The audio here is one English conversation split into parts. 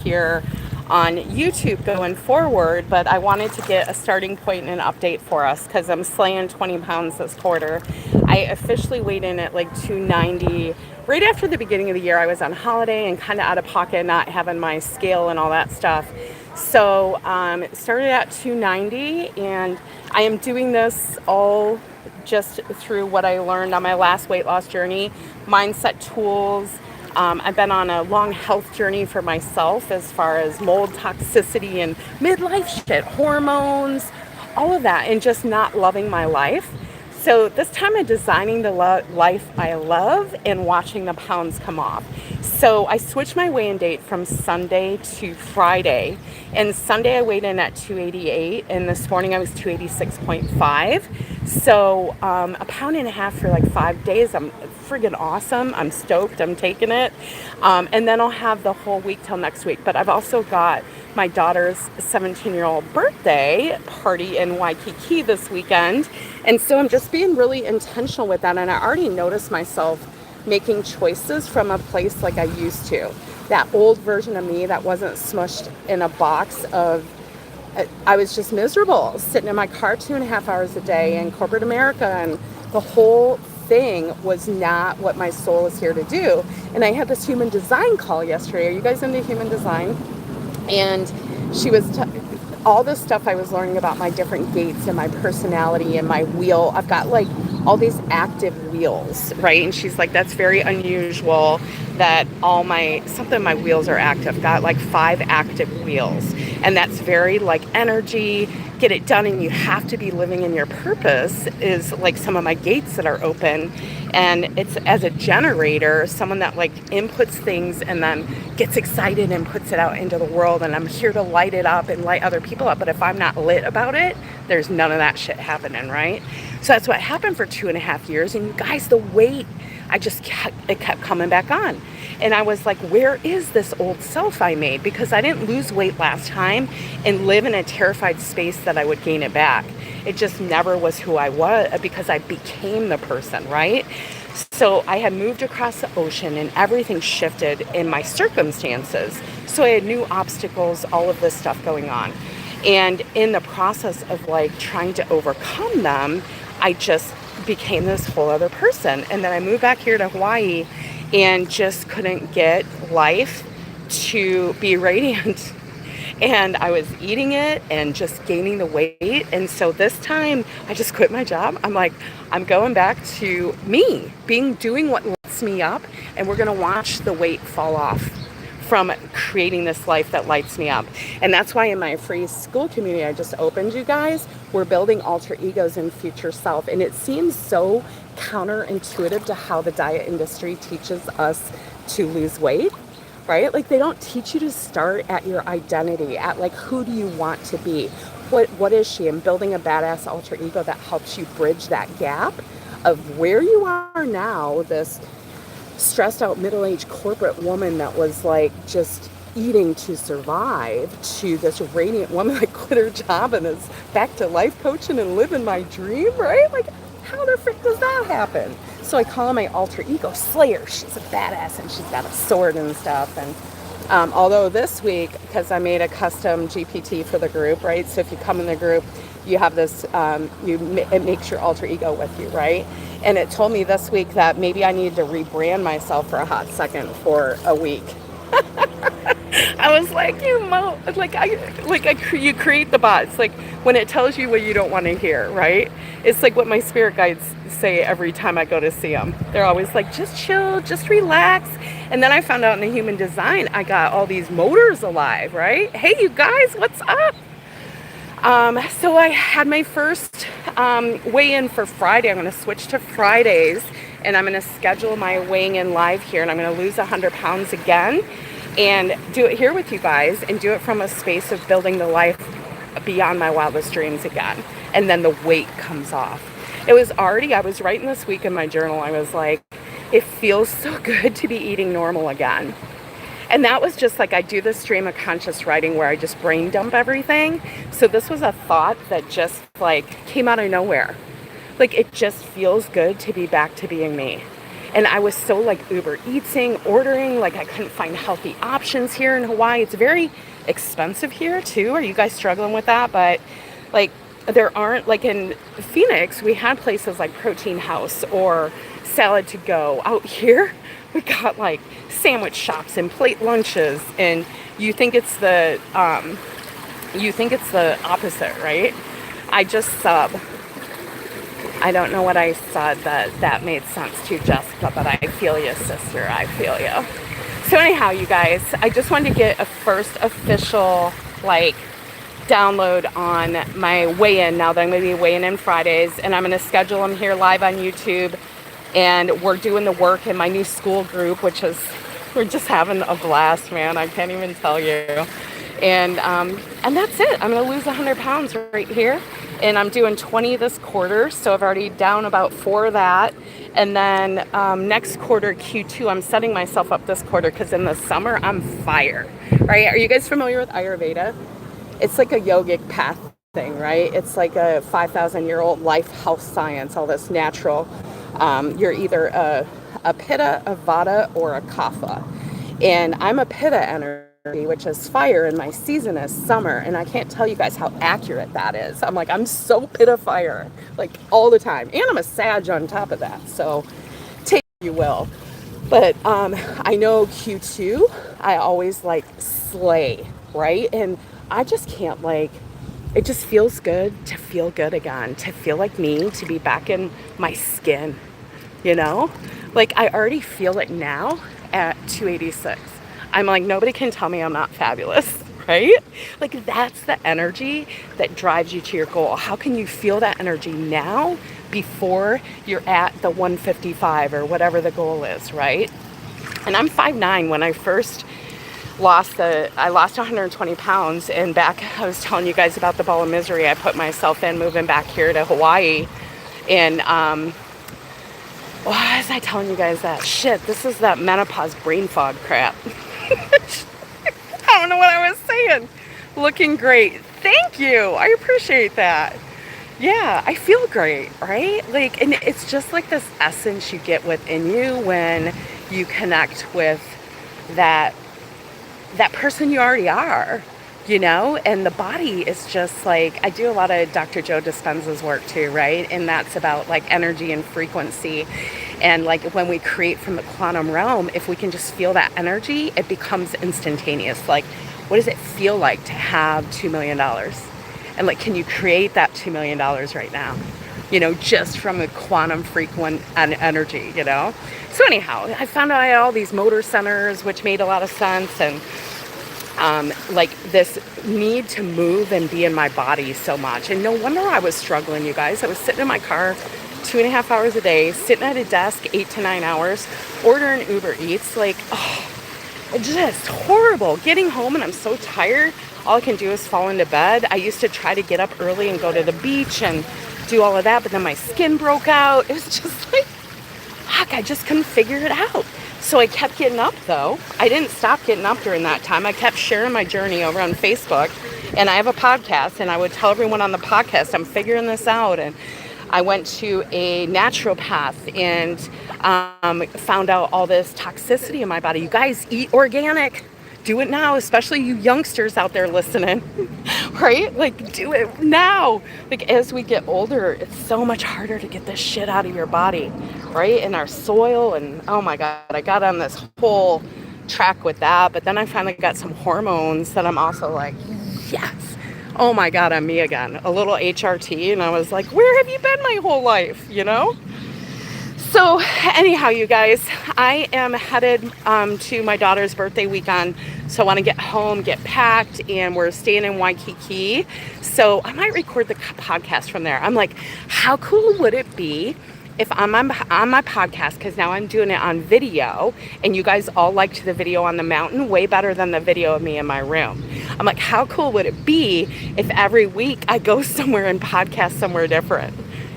here on YouTube going forward, but I wanted to get a starting point and an update for us because I'm slaying 20 pounds this quarter. I officially weighed in at like 290 right after the beginning of the year. I was on holiday and kind of out of pocket, not having my scale and all that stuff. So it started at 290, and I am doing this all just through what I learned on my last weight loss journey, mindset tools. I've been on a long health journey for myself as far as mold toxicity and midlife shit, hormones, all of that, and just not loving my life. So this time I'm designing the life I love and watching the pounds come off. So I switched my weigh-in date from Sunday to Friday. And Sunday I weighed in at 288, and this morning I was 286.5. So a pound and a half for like 5 days. I'm friggin' awesome. I'm stoked. I'm taking it. And then I'll have the whole week till next week. But I've also got my daughter's 17-year-old birthday party in Waikiki this weekend. And so I'm just being really intentional with that. And I already noticed myself making choices from a place like I used to. That old version of me that wasn't smushed in a box of, I was just miserable sitting in my car 2.5 hours a day in corporate America, and the whole thing was not what my soul is here to do. And I had this human design call yesterday. Are you guys into human design? And she was all this stuff I was learning about my different gates and my personality and my wheel. I've got like all these active wheels, right? And she's like, that's very unusual that something of my wheels are active. I've got like 5 active wheels. And that's very like energy, get it done, and you have to be living in your purpose is like some of my gates that are open. And it's as a generator, someone that like inputs things and then gets excited and puts it out into the world. And I'm here to light it up and light other people up. But if I'm not lit about it, there's none of that shit happening, right? So that's what happened for 2.5 years. And you guys, the weight, it kept coming back on. And I was like, where is this old self I made? Because I didn't lose weight last time and live in a terrified space that I would gain it back. It just never was who I was because I became the person, right? So I had moved across the ocean and everything shifted in my circumstances. So I had new obstacles, all of this stuff going on. And in the process of like trying to overcome them, I just became this whole other person. And then I moved back here to Hawaii and just couldn't get life to be radiant. And I was eating it and just gaining the weight. And so this time I just quit my job. I'm like, I'm going back to me, doing what lights me up. And we're going to watch the weight fall off from creating this life that lights me up. And that's why in my free school community I just opened, you guys, we're building alter egos and future self. And it seems so counterintuitive to how the diet industry teaches us to lose weight, right? Like they don't teach you to start at your identity, at like, who do you want to be? What is she? And building a badass alter ego that helps you bridge that gap of where you are now, this stressed out middle-aged corporate woman that was like just eating to survive, to this radiant woman that quit her job and is back to life coaching and living my dream, right? Like, how the frick does that happen? So I call her my alter ego Slayer. She's a badass and she's got a sword and stuff. And although this week, because I made a custom GPT for the group, right? So if you come in the group, you have this, it makes your alter ego with you, right? And it told me this week that maybe I needed to rebrand myself for a hot second for a week. I was like, you create the bots. Like when it tells you what you don't want to hear, right? It's like what my spirit guides say every time I go to see them. They're always like, just chill, just relax. And then I found out in the human design, I got all these motors alive, right? Hey, you guys, what's up? So I had my first weigh-in for Friday. I'm going to switch to Fridays, and I'm going to schedule my weighing in live here, and I'm going to lose 100 pounds again and do it here with you guys and do it from a space of building the life beyond my wildest dreams again. And then the weight comes off. I was writing this week in my journal, I was like, it feels so good to be eating normal again. And that was just like, I do this stream of conscious writing where I just brain dump everything. So this was a thought that just like came out of nowhere. Like it just feels good to be back to being me. And I was so like Uber Eating, ordering, like I couldn't find healthy options here in Hawaii. It's very expensive here too. Are you guys struggling with that? But like there aren't, like in Phoenix, we had places like Protein House or Salad to Go. Out here, we got like sandwich shops and plate lunches, and you think it's the opposite, right? I just sub. I don't know what I said that made sense to Jessica, but I feel you, sister. I feel you. So anyhow, you guys, I just wanted to get a first official like download on my weigh-in now that I'm going to be weighing in Fridays, and I'm going to schedule them here live on YouTube. And we're doing the work in my new school group, which is, we're just having a blast, man. I can't even tell you. And that's it. I'm going to lose 100 pounds right here. And I'm doing 20 this quarter, so I've already down about 4 of that. And then next quarter, Q2, I'm setting myself up this quarter because in the summer, I'm fire, right? Are you guys familiar with Ayurveda? It's like a yogic path thing, right? It's like a 5,000-year-old life health science, all this natural. You're either a Pitta, a Vata, or a Kapha. And I'm a Pitta energy, which is fire, and my season is summer. And I can't tell you guys how accurate that is. I'm so Pitta fire, like all the time. And I'm a Sag on top of that. So take it you will. But I know Q2, I always like slay, right? And I just can't like, it just feels good to feel good again, to feel like me, to be back in my skin, you know? Like I already feel it now at 286. I'm like, nobody can tell me I'm not fabulous, right? Like that's the energy that drives you to your goal. How can you feel that energy now before you're at the 155 or whatever the goal is, right? And I'm 5'9". When I first I lost 120 pounds, and back, I was telling you guys about the ball of misery I put myself in moving back here to Hawaii. And why was I telling you guys that? Shit, this is that menopause brain fog crap. I don't know what I was saying. Looking great. Thank you. I appreciate that. Yeah, I feel great, right? Like, and it's just like this essence you get within you when you connect with that person you already are, you know? And the body is just like, I do a lot of Dr. Joe Dispenza's work too, right? And that's about like energy and frequency. And like when we create from the quantum realm, if we can just feel that energy, it becomes instantaneous. Like, what does it feel like to have $2 million? And like, can you create that $2 million right now? You know, just from the quantum frequent energy, you know? So anyhow, I found out I had all these motor centers, which made a lot of sense. And like this need to move and be in my body so much. And no wonder I was struggling, you guys. I was sitting in my car 2.5 hours a day, sitting at a desk 8 to 9 hours, ordering Uber Eats. Like, oh, it's just horrible. Getting home and I'm so tired. All I can do is fall into bed. I used to try to get up early and go to the beach and do all of that, but then my skin broke out. It was just like, fuck, I just couldn't figure it out. So I kept getting up though. I didn't stop getting up during that time. I kept sharing my journey over on Facebook, and I have a podcast, and I would tell everyone on the podcast, I'm figuring this out. And I went to a naturopath and found out all this toxicity in my body. You guys, eat organic. Do it now, especially you youngsters out there listening, right? Like, do it now. Like, as we get older, it's so much harder to get this shit out of your body, right? In our soil. And oh my God, I got on this whole track with that. But then I finally got some hormones that I'm also like, yes. Oh my God, I'm me again. A little HRT. And I was like, where have you been my whole life, you know? So anyhow, you guys, I am headed to my daughter's birthday weekend. So I want to get home, get packed, and we're staying in Waikiki. So I might record the podcast from there. I'm like, how cool would it be if I'm on my podcast, because now I'm doing it on video, and you guys all liked the video on the mountain way better than the video of me in my room. I'm like, how cool would it be if every week I go somewhere and podcast somewhere different?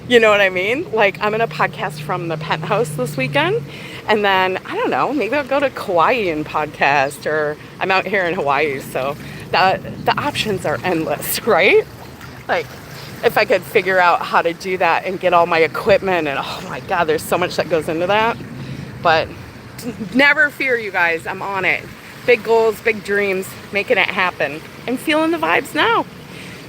You know what I mean? Like, I'm going to podcast from the penthouse this weekend. And then, I don't know, maybe I'll go to Kauai and podcast, or I'm out here in Hawaii. So the options are endless, right? Like, if I could figure out how to do that and get all my equipment, and oh my God, there's so much that goes into that. But never fear, you guys. I'm on it. Big goals, big dreams, making it happen. I'm feeling the vibes now.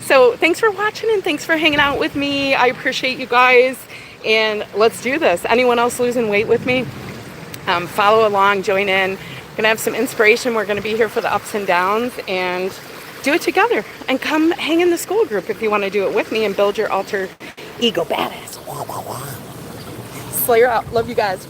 So thanks for watching and thanks for hanging out with me. I appreciate you guys. And let's do this. Anyone else losing weight with me? Follow along, join in. We're gonna have some inspiration. We're gonna be here for the ups and downs and do it together. And come hang in the school group if you want to do it with me and build your alter ego badass. Slayer out. Love you guys.